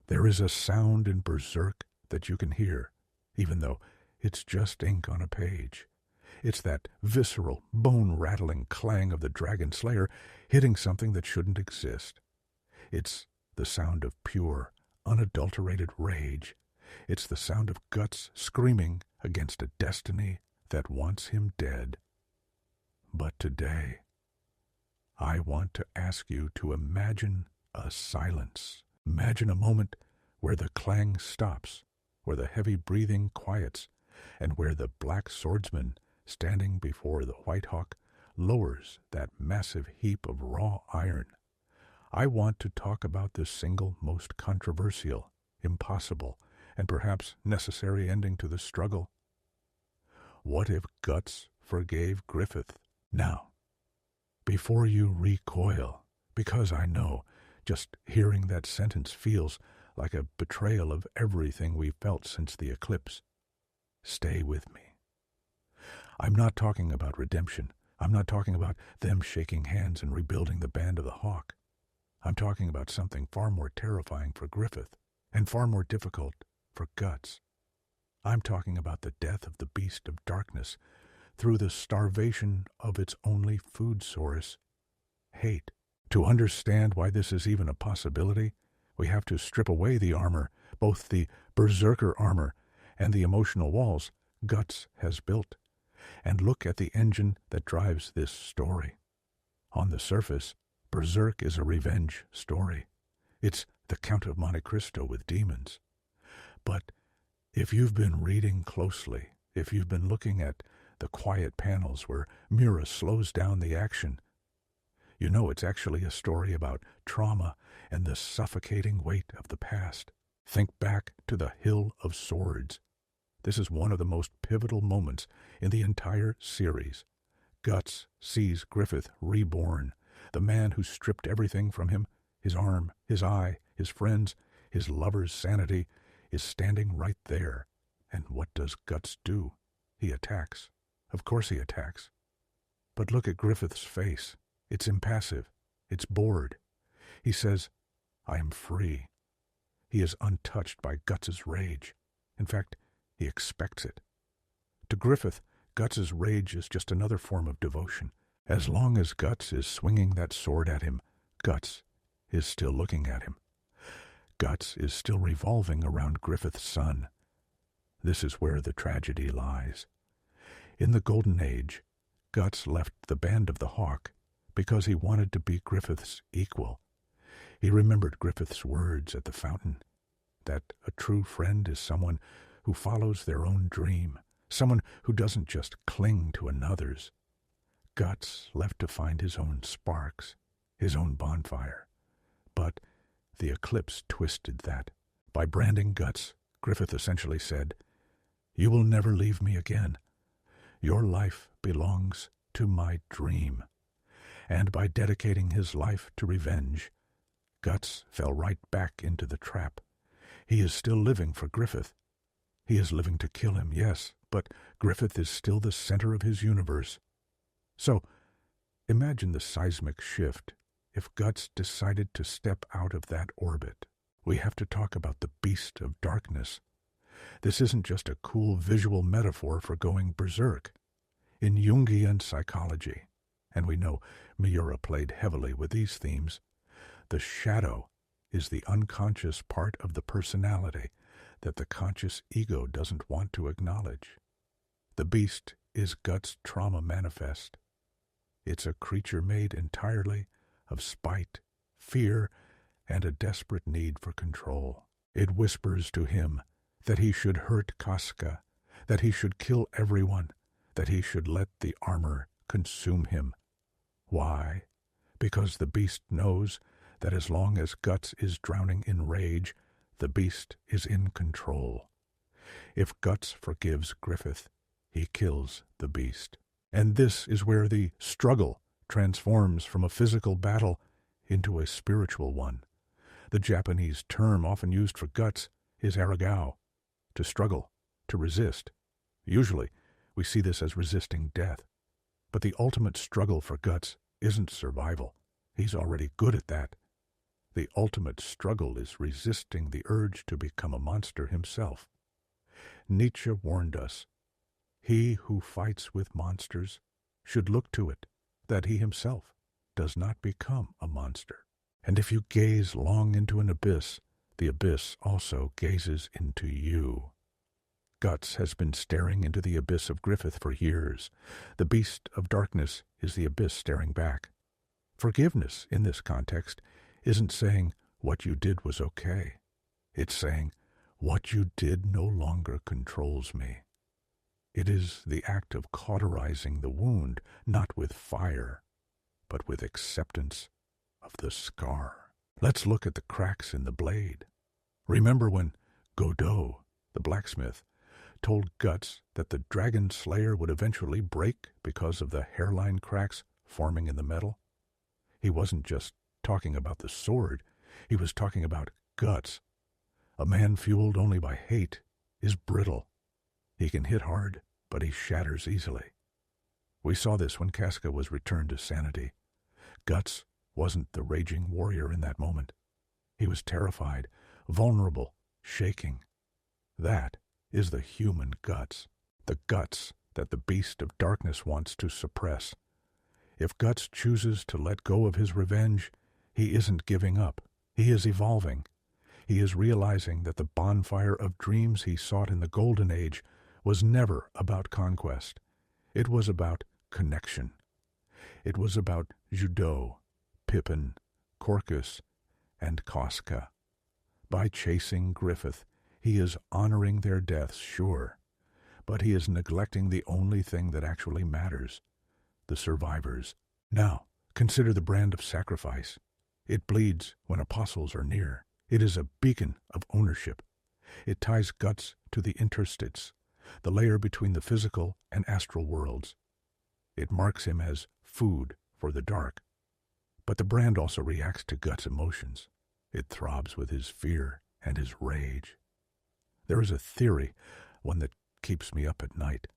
There is a sound in Berserk that you can hear, even though it's just ink on a page. It's that visceral, bone-rattling clang of the Dragon Slayer hitting something that shouldn't exist. It's the sound of pure, unadulterated rage. It's the sound of Guts screaming against a destiny that wants him dead. But today, I want to ask you to imagine a silence. Imagine a moment where the clang stops, where the heavy breathing quiets, and where the black swordsman standing before the White Hawk lowers that massive heap of raw iron. I want to talk about the single most controversial, impossible, and perhaps necessary ending to the struggle. What if Guts forgave Griffith? Now, before you recoil, because I know just hearing that sentence feels like a betrayal of everything we've felt since the eclipse, stay with me. I'm not talking about redemption. I'm not talking about them shaking hands and rebuilding the Band of the Hawk. I'm talking about something far more terrifying for Griffith and far more difficult for Guts. I'm talking about the death of the beast of darkness through the starvation of its only food source, hate. To understand why this is even a possibility, we have to strip away the armor, both the berserker armor and the emotional walls Guts has built, and look at the engine that drives this story. On the surface, Berserk is a revenge story. It's the Count of Monte Cristo with demons. But if you've been reading closely, if you've been looking at the quiet panels where Mira slows down the action, you know it's actually a story about trauma and the suffocating weight of the past. Think back to the Hill of Swords. This is one of the most pivotal moments in the entire series. Guts sees Griffith reborn, the man who stripped everything from him, his arm, his eye, his friends, his lover's sanity, is standing right there. And what does Guts do? He attacks. Of course he attacks. But look at Griffith's face. It's impassive. It's bored. He says, I am free. He is untouched by Guts's rage. In fact, he expects it. To Griffith, Guts's rage is just another form of devotion. As long as Guts is swinging that sword at him, Guts is still looking at him. Guts is still revolving around Griffith's son. This is where the tragedy lies. In the Golden Age, Guts left the Band of the Hawk because he wanted to be Griffith's equal. He remembered Griffith's words at the fountain, that a true friend is someone who follows their own dream, someone who doesn't just cling to another's. Guts left to find his own sparks, his own bonfire. But the eclipse twisted that. By branding Guts, Griffith essentially said, You will never leave me again. Your life belongs to my dream. And by dedicating his life to revenge, Guts fell right back into the trap. He is still living for Griffith. He is living to kill him, yes, but Griffith is still the center of his universe. So, imagine the seismic shift if Guts decided to step out of that orbit. We have to talk about the beast of darkness. This isn't just a cool visual metaphor for going berserk. In Jungian psychology, and we know Miura played heavily with these themes, the shadow is the unconscious part of the personality that the conscious ego doesn't want to acknowledge. The beast is Guts' trauma manifest. It's a creature made entirely of spite, fear, and a desperate need for control. It whispers to him that he should hurt Casca, that he should kill everyone, that he should let the armor consume him. Why? Because the beast knows that as long as Guts is drowning in rage, the beast is in control. If Guts forgives Griffith, he kills the beast. And this is where the struggle transforms from a physical battle into a spiritual one. The Japanese term often used for Guts is aragao, to struggle, to resist. Usually, we see this as resisting death. But the ultimate struggle for Guts isn't survival. He's already good at that. The ultimate struggle is resisting the urge to become a monster himself. Nietzsche warned us, he who fights with monsters should look to it that he himself does not become a monster. And if you gaze long into an abyss, the abyss also gazes into you. Guts has been staring into the abyss of Griffith for years. The beast of darkness is the abyss staring back. Forgiveness, in this context, isn't saying what you did was okay. It's saying what you did no longer controls me. It is the act of cauterizing the wound, not with fire, but with acceptance of the scar. Let's look at the cracks in the blade. Remember when Godot, the blacksmith, told Guts that the dragon slayer would eventually break because of the hairline cracks forming in the metal? He wasn't just talking about the sword, he was talking about Guts. A man fueled only by hate is brittle. He can hit hard, but he shatters easily. We saw this when Casca was returned to sanity. Guts wasn't the raging warrior in that moment. He was terrified, vulnerable, shaking. That is the human Guts, the Guts that the beast of darkness wants to suppress. If Guts chooses to let go of his revenge, he isn't giving up. He is evolving. He is realizing that the bonfire of dreams he sought in the Golden Age was never about conquest. It was about connection. It was about Judeau, Pippin, Corcus, and Casca. By chasing Griffith, he is honoring their deaths, sure, but he is neglecting the only thing that actually matters, the survivors. Now, consider the brand of sacrifice. It bleeds when apostles are near. It is a beacon of ownership. It ties Guts to the interstices, the layer between the physical and astral worlds. It marks him as food for the dark. But the brand also reacts to Guts' emotions. It throbs with his fear and his rage. There is a theory, one that keeps me up at night,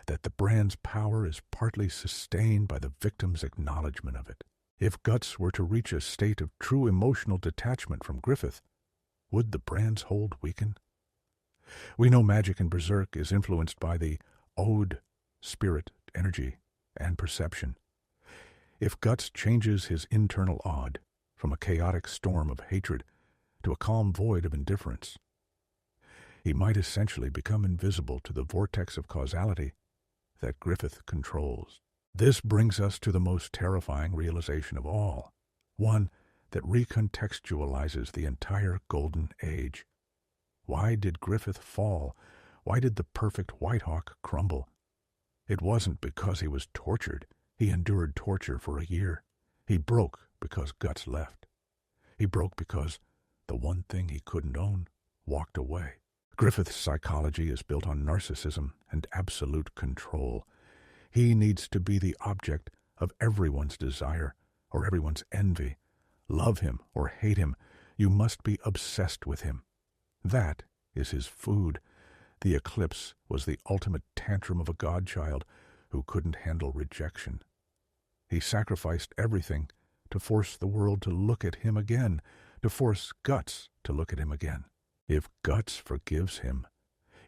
that the brand's power is partly sustained by the victim's acknowledgement of it. If Guts were to reach a state of true emotional detachment from Griffith, would the brand's hold weaken? We know magic in Berserk is influenced by the ode, spirit, energy, and perception. If Guts changes his internal ode from a chaotic storm of hatred to a calm void of indifference, he might essentially become invisible to the vortex of causality that Griffith controls. This brings us to the most terrifying realization of all, one that recontextualizes the entire Golden Age. Why did Griffith fall? Why did the perfect White Hawk crumble? It wasn't because he was tortured. He endured torture for a year. He broke because Guts left. He broke because the one thing he couldn't own walked away. Griffith's psychology is built on narcissism and absolute control. He needs to be the object of everyone's desire or everyone's envy. Love him or hate him, you must be obsessed with him. That is his food. The eclipse was the ultimate tantrum of a godchild who couldn't handle rejection. He sacrificed everything to force the world to look at him again, to force Guts to look at him again. If Guts forgives him,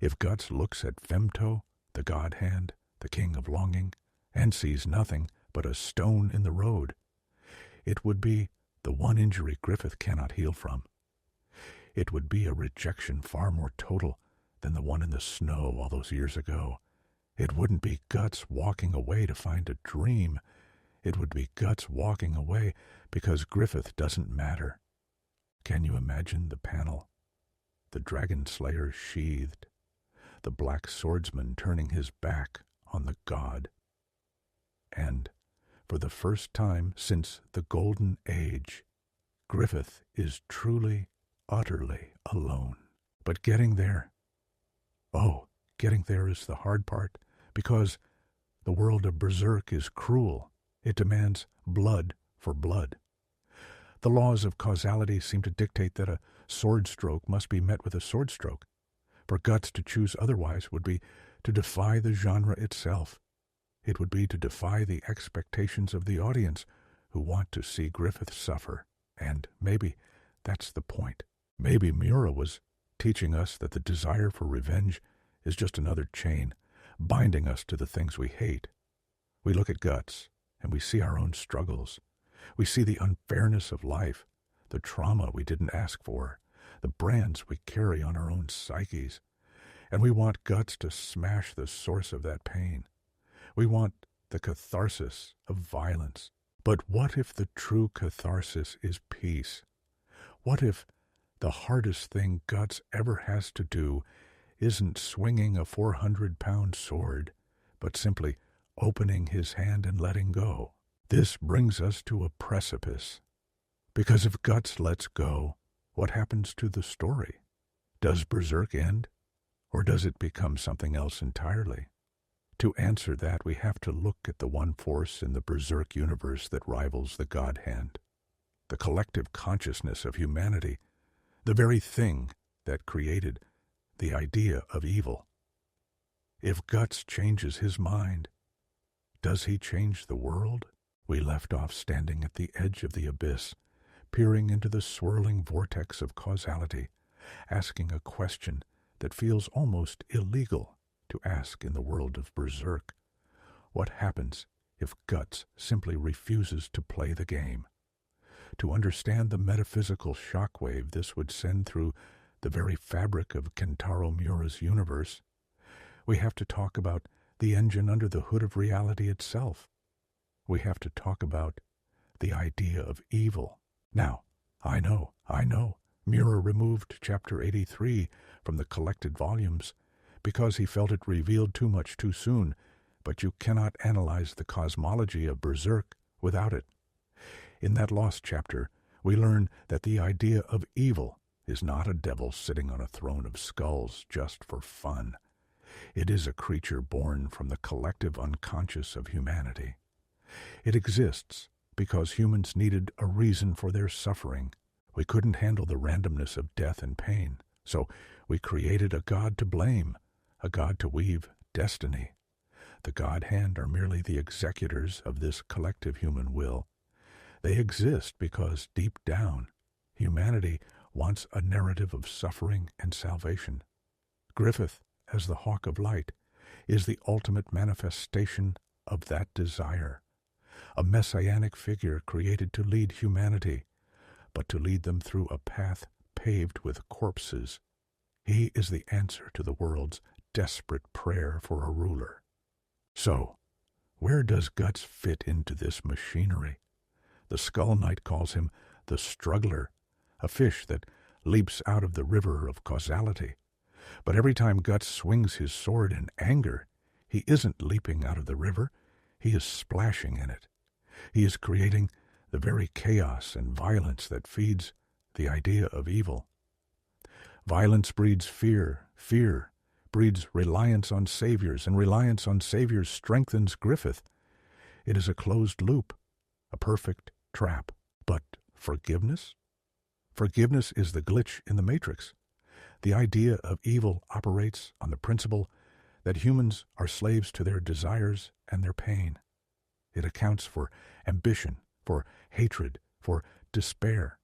if Guts looks at Femto, the god hand, the king of longing, and sees nothing but a stone in the road, it would be the one injury Griffith cannot heal from. It would be a rejection far more total than the one in the snow all those years ago. It wouldn't be Guts walking away to find a dream. It would be Guts walking away because Griffith doesn't matter. Can you imagine the panel? The dragon slayer sheathed, the black swordsman turning his back on the god. And, for the first time since the Golden Age, Griffith is truly, utterly alone. But getting there is the hard part, because the world of Berserk is cruel. It demands blood for blood. The laws of causality seem to dictate that a sword stroke must be met with a sword stroke. For Guts to choose otherwise would be to defy the genre itself. It would be to defy the expectations of the audience who want to see Griffith suffer And maybe that's the point. Maybe Mura was teaching us that the desire for revenge is just another chain, binding us to the things we hate. We look at Guts, and we see our own struggles. We see the unfairness of life, the trauma we didn't ask for, the brands we carry on our own psyches. And we want Guts to smash the source of that pain. We want the catharsis of violence. But what if the true catharsis is peace? What if the hardest thing Guts ever has to do isn't swinging a 400-pound sword, but simply opening his hand and letting go? This brings us to a precipice. Because if Guts lets go, what happens to the story? Does Berserk end, or does it become something else entirely? To answer that, we have to look at the one force in the Berserk universe that rivals the God Hand, the collective consciousness of humanity, the very thing that created the idea of evil. If Guts changes his mind, does he change the world? We left off standing at the edge of the abyss, peering into the swirling vortex of causality, asking a question that feels almost illegal to ask in the world of Berserk. What happens if Guts simply refuses to play the game? To understand the metaphysical shockwave this would send through the very fabric of Kentaro Miura's universe, we have to talk about the engine under the hood of reality itself. We have to talk about the idea of evil. Now, I know, Miura removed Chapter 83 from the collected volumes because he felt it revealed too much too soon, but you cannot analyze the cosmology of Berserk without it. In that lost chapter, we learn that the idea of evil is not a devil sitting on a throne of skulls just for fun. It is a creature born from the collective unconscious of humanity. It exists because humans needed a reason for their suffering. We couldn't handle the randomness of death and pain, so we created a god to blame, a god to weave destiny. The God Hand are merely the executors of this collective human will. They exist because deep down, humanity wants a narrative of suffering and salvation. Griffith, as the Hawk of Light, is the ultimate manifestation of that desire, a messianic figure created to lead humanity, but to lead them through a path paved with corpses. He is the answer to the world's desperate prayer for a ruler. So, where does Guts fit into this machinery? The Skull Knight calls him the struggler, a fish that leaps out of the river of causality. But every time Guts swings his sword in anger, he isn't leaping out of the river, he is splashing in it. He is creating the very chaos and violence that feeds the idea of evil. Violence breeds fear, fear breeds reliance on saviors, and reliance on saviors strengthens Griffith. It is a closed loop, a perfect trap. But forgiveness? Forgiveness is the glitch in the matrix. The idea of evil operates on the principle that humans are slaves to their desires and their pain. It accounts for ambition, for hatred, for despair.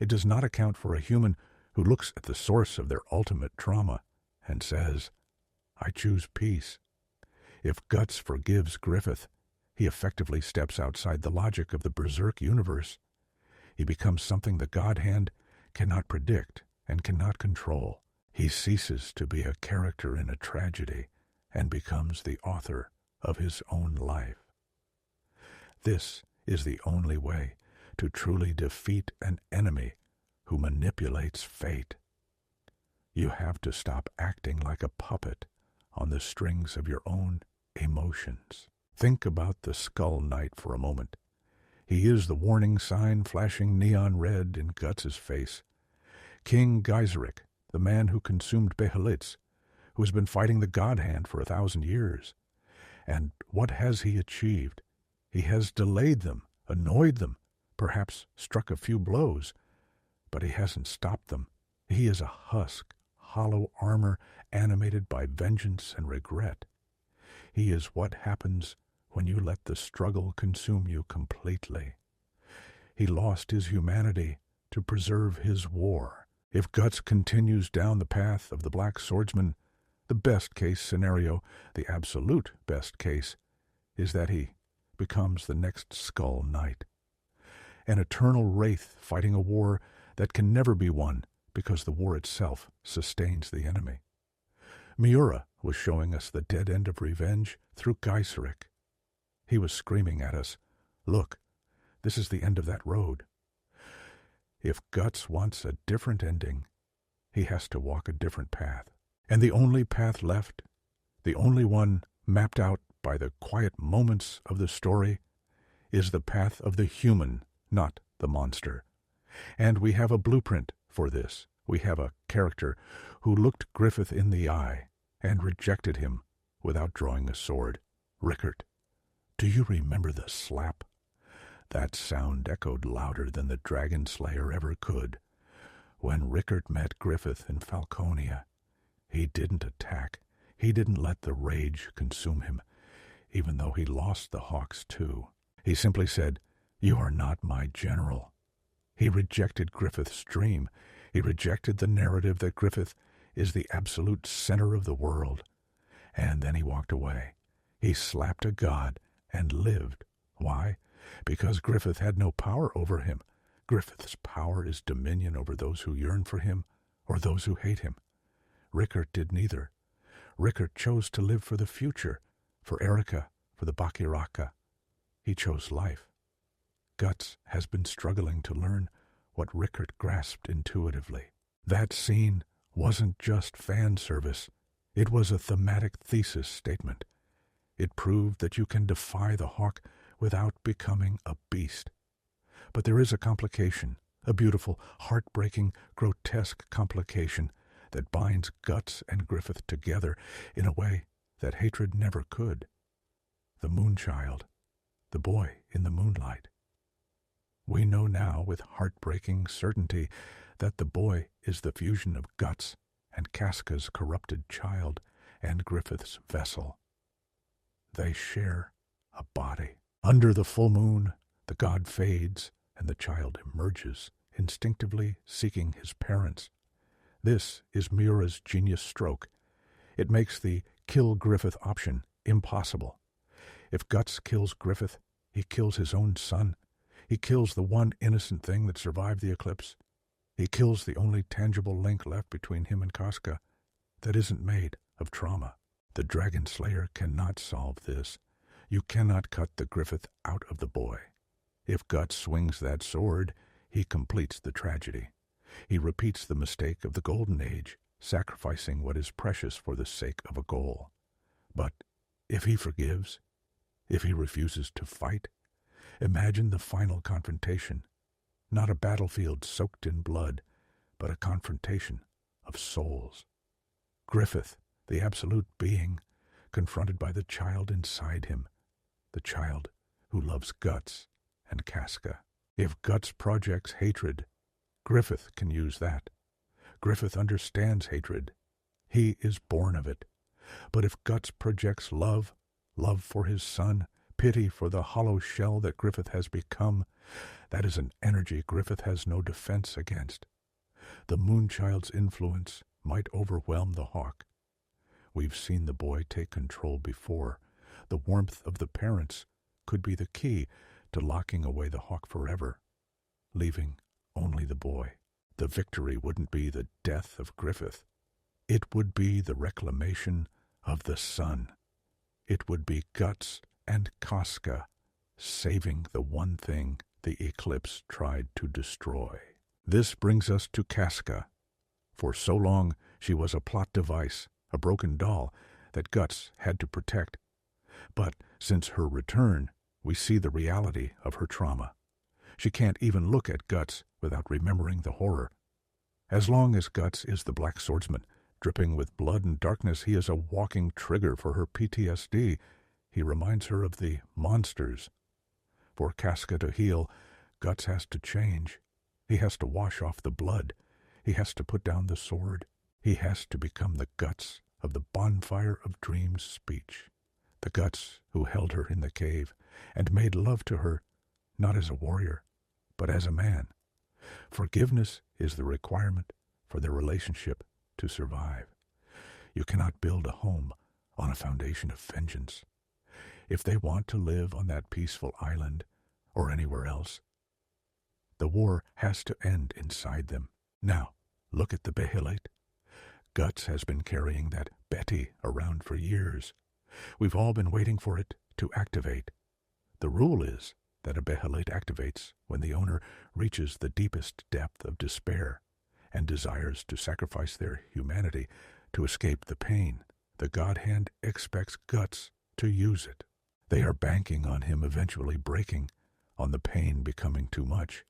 It does not account for a human who looks at the source of their ultimate trauma and says, I choose peace. If Guts forgives Griffith, he effectively steps outside the logic of the Berserk universe. He becomes something the God Hand cannot predict and cannot control. He ceases to be a character in a tragedy and becomes the author of his own life. This is the only way to truly defeat an enemy who manipulates fate. You have to stop acting like a puppet on the strings of your own emotions. Think about the Skull Knight for a moment. He is the warning sign flashing neon red in Guts' face. King Geyserik, the man who consumed Behelitz, who has been fighting the God Hand for 1,000 years. And what has he achieved? He has delayed them, annoyed them, perhaps struck a few blows, but he hasn't stopped them. He is a husk, hollow armor animated by vengeance and regret. He is what happens when you let the struggle consume you completely. He lost his humanity to preserve his war. If Guts continues down the path of the Black Swordsman, the best-case scenario, the absolute best case, is that he becomes the next Skull Knight. An eternal wraith fighting a war that can never be won because the war itself sustains the enemy. Miura was showing us the dead end of revenge through Geiserik. He was screaming at us, "Look, this is the end of that road." If Guts wants a different ending, he has to walk a different path. And the only path left, the only one mapped out by the quiet moments of the story, is the path of the human, not the monster. And we have a blueprint for this. We have a character who looked Griffith in the eye and rejected him without drawing a sword. Rickert. Do you remember the slap? That sound echoed louder than the Dragon Slayer ever could. When Rickert met Griffith in Falconia, he didn't attack. He didn't let the rage consume him, even though he lost the Hawks too. He simply said, "You are not my general." He rejected Griffith's dream. He rejected the narrative that Griffith is the absolute center of the world. And then he walked away. He slapped a god and lived. Why? Because Griffith had no power over him. Griffith's power is dominion over those who yearn for him or those who hate him. Rickert did neither. Rickert chose to live for the future, for Erika, for the Bakiraka. He chose life. Guts has been struggling to learn what Rickert grasped intuitively. That scene wasn't just fan service. It was a thematic thesis statement. It proved that you can defy the Hawk without becoming a beast. But there is a complication, a beautiful, heartbreaking, grotesque complication that binds Guts and Griffith together in a way that hatred never could. The Moonchild, the boy in the moonlight. We know now with heartbreaking certainty that the boy is the fusion of Guts and Casca's corrupted child and Griffith's vessel. They share a body. Under the full moon, the god fades and the child emerges, instinctively seeking his parents. This is Miura's genius stroke. It makes the kill Griffith option impossible. If Guts kills Griffith, he kills his own son. He kills the one innocent thing that survived the eclipse. He kills the only tangible link left between him and Casca that isn't made of trauma. The Dragon Slayer cannot solve this. You cannot cut the Griffith out of the boy. If Guts swings that sword, he completes the tragedy. He repeats the mistake of the Golden Age, sacrificing what is precious for the sake of a goal. But if he forgives, if he refuses to fight, imagine the final confrontation. Not a battlefield soaked in blood, but a confrontation of souls. Griffith, the absolute being, confronted by the child inside him, the child who loves Guts and Casca. If Guts projects hatred, Griffith can use that. Griffith understands hatred. He is born of it. But if Guts projects love, love for his son, pity for the hollow shell that Griffith has become, that is an energy Griffith has no defense against. The Moonchild's influence might overwhelm the Hawk. We've seen the boy take control before. The warmth of the parents could be the key to locking away the Hawk forever, leaving only the boy. The victory wouldn't be the death of Griffith. It would be the reclamation of the sun. It would be Guts and Casca saving the one thing the eclipse tried to destroy. This brings us to Casca. For so long she was a plot device, a broken doll that Guts had to protect. But since her return, we see the reality of her trauma. She can't even look at Guts without remembering the horror. As long as Guts is the Black Swordsman, dripping with blood and darkness, he is a walking trigger for her PTSD. He reminds her of the monsters. For Casca to heal, Guts has to change. He has to wash off the blood. He has to put down the sword. He has to become the Guts of the Bonfire of Dreams speech. The Guts who held her in the cave and made love to her, not as a warrior, but as a man. Forgiveness is the requirement for their relationship to survive. You cannot build a home on a foundation of vengeance. If they want to live on that peaceful island or anywhere else, the war has to end inside them. Now, look at the Behelite. Guts has been carrying that Betty around for years. We've all been waiting for it to activate. The rule is that a Behelite activates when the owner reaches the deepest depth of despair and desires to sacrifice their humanity to escape the pain. The God Hand expects Guts to use it. They are banking on him eventually breaking, on the pain becoming too much,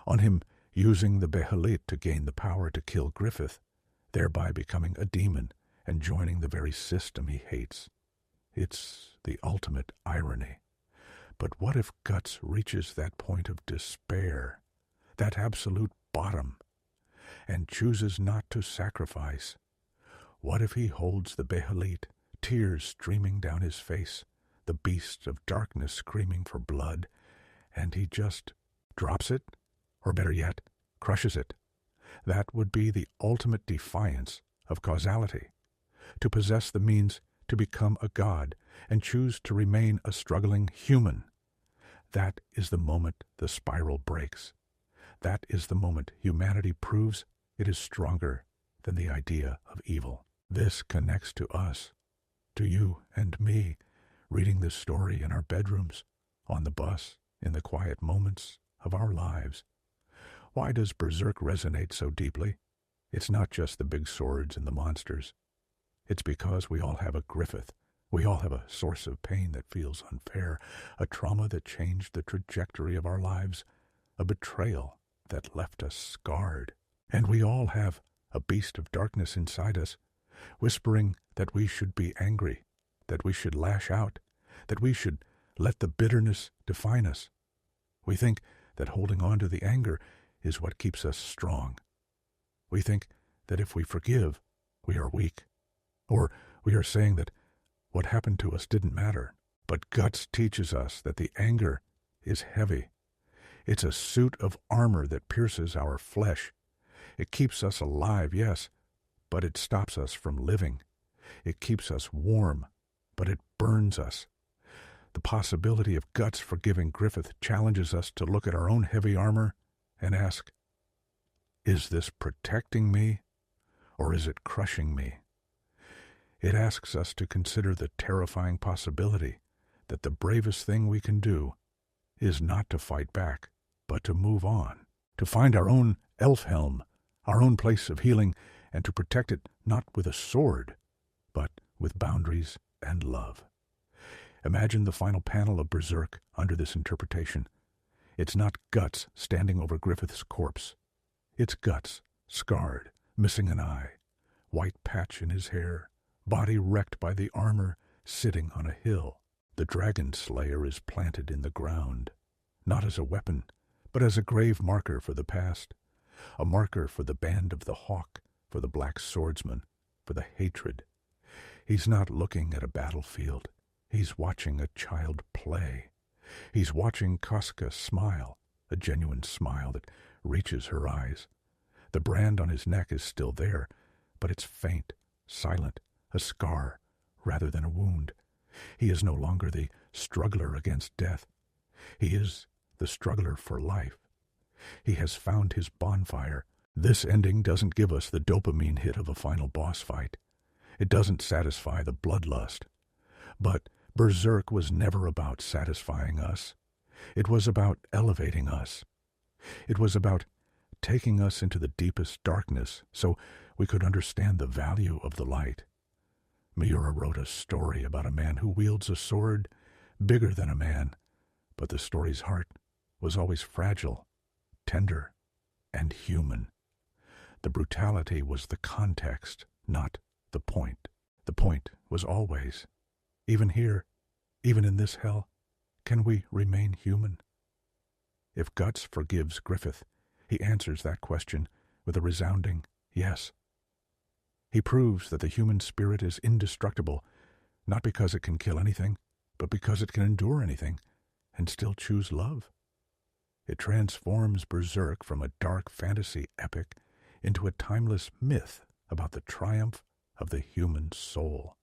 on him using the Behelite to gain the power to kill Griffith, thereby becoming a demon and joining the very system he hates. It's the ultimate irony. But what if Guts reaches that point of despair, that absolute bottom, and chooses not to sacrifice? What if he holds the Behelite, tears streaming down his face, the beast of darkness screaming for blood, and he just drops it, or better yet, crushes it? That would be the ultimate defiance of causality. To possess the means to become a god and choose to remain a struggling human. That is the moment the spiral breaks. That is the moment humanity proves it is stronger than the idea of evil. This connects to us, to you and me, reading this story in our bedrooms, on the bus, in the quiet moments of our lives. Why does Berserk resonate so deeply? It's not just the big swords and the monsters. It's because we all have a Griffith. We all have a source of pain that feels unfair, a trauma that changed the trajectory of our lives, a betrayal that left us scarred. And we all have a beast of darkness inside us, whispering that we should be angry, that we should lash out, that we should let the bitterness define us. We think that holding on to the anger is what keeps us strong. We think that if we forgive, we are weak. Or we are saying that what happened to us didn't matter. But Guts teaches us that the anger is heavy. It's a suit of armor that pierces our flesh. It keeps us alive, yes, but it stops us from living. It keeps us warm, but it burns us. The possibility of Guts forgiving Griffith challenges us to look at our own heavy armor and ask, is this protecting me, or is it crushing me? It asks us to consider the terrifying possibility that the bravest thing we can do is not to fight back, but to move on, to find our own elf helm, our own place of healing, and to protect it not with a sword, but with boundaries and love. Imagine the final panel of Berserk under this interpretation. It's not Guts standing over Griffith's corpse. It's Guts, scarred, missing an eye, white patch in his hair, body wrecked by the armor, sitting on a hill. The dragon slayer is planted in the ground, not as a weapon, but as a grave marker for the past, a marker for the band of the hawk, for the black swordsman, for the hatred. He's not looking at a battlefield. He's watching a child play. He's watching Casca smile, a genuine smile that reaches her eyes. The brand on his neck is still there, but it's faint, silent, a scar rather than a wound. He is no longer the struggler against death. He is the struggler for life. He has found his bonfire. This ending doesn't give us the dopamine hit of a final boss fight. It doesn't satisfy the bloodlust. But Berserk was never about satisfying us. It was about elevating us. It was about taking us into the deepest darkness so we could understand the value of the light. Miura wrote a story about a man who wields a sword bigger than a man, but the story's heart was always fragile, tender, and human. The brutality was the context, not the point. The point was always, even here, even in this hell, can we remain human? If Guts forgives Griffith, he answers that question with a resounding yes. He proves that the human spirit is indestructible, not because it can kill anything, but because it can endure anything and still choose love. It transforms Berserk from a dark fantasy epic into a timeless myth about the triumph of the human soul.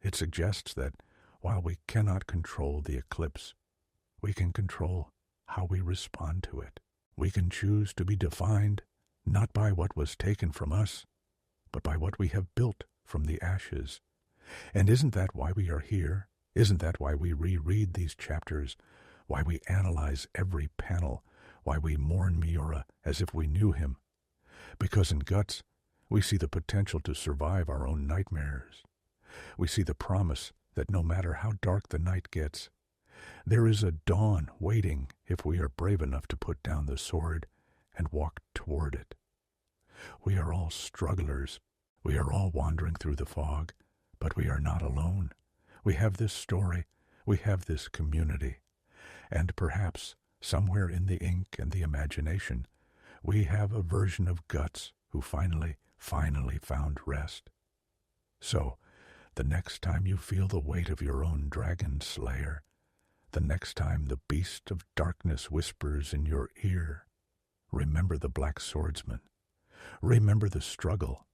It suggests that while we cannot control the eclipse, we can control how we respond to it. We can choose to be defined not by what was taken from us, but by what we have built from the ashes. And isn't that why we are here? Isn't that why we reread these chapters? Why we analyze every panel? Why we mourn Miura as if we knew him? Because in Guts, we see the potential to survive our own nightmares. We see the promise that no matter how dark the night gets, there is a dawn waiting if we are brave enough to put down the sword and walk toward it. We are all strugglers. We are all wandering through the fog, but we are not alone. We have this story. We have this community. And perhaps, somewhere in the ink and the imagination, we have a version of Guts who finally found rest. So, the next time you feel the weight of your own dragon slayer, the next time the beast of darkness whispers in your ear, remember the black swordsman, remember the struggle,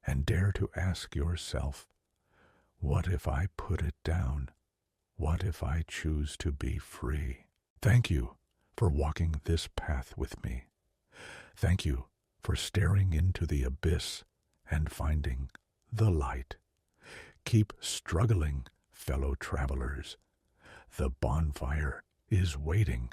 and dare to ask yourself, what if I put it down? What if I choose to be free? Thank you for walking this path with me. Thank you for staring into the abyss and finding the light. Keep struggling, fellow travelers. The bonfire is waiting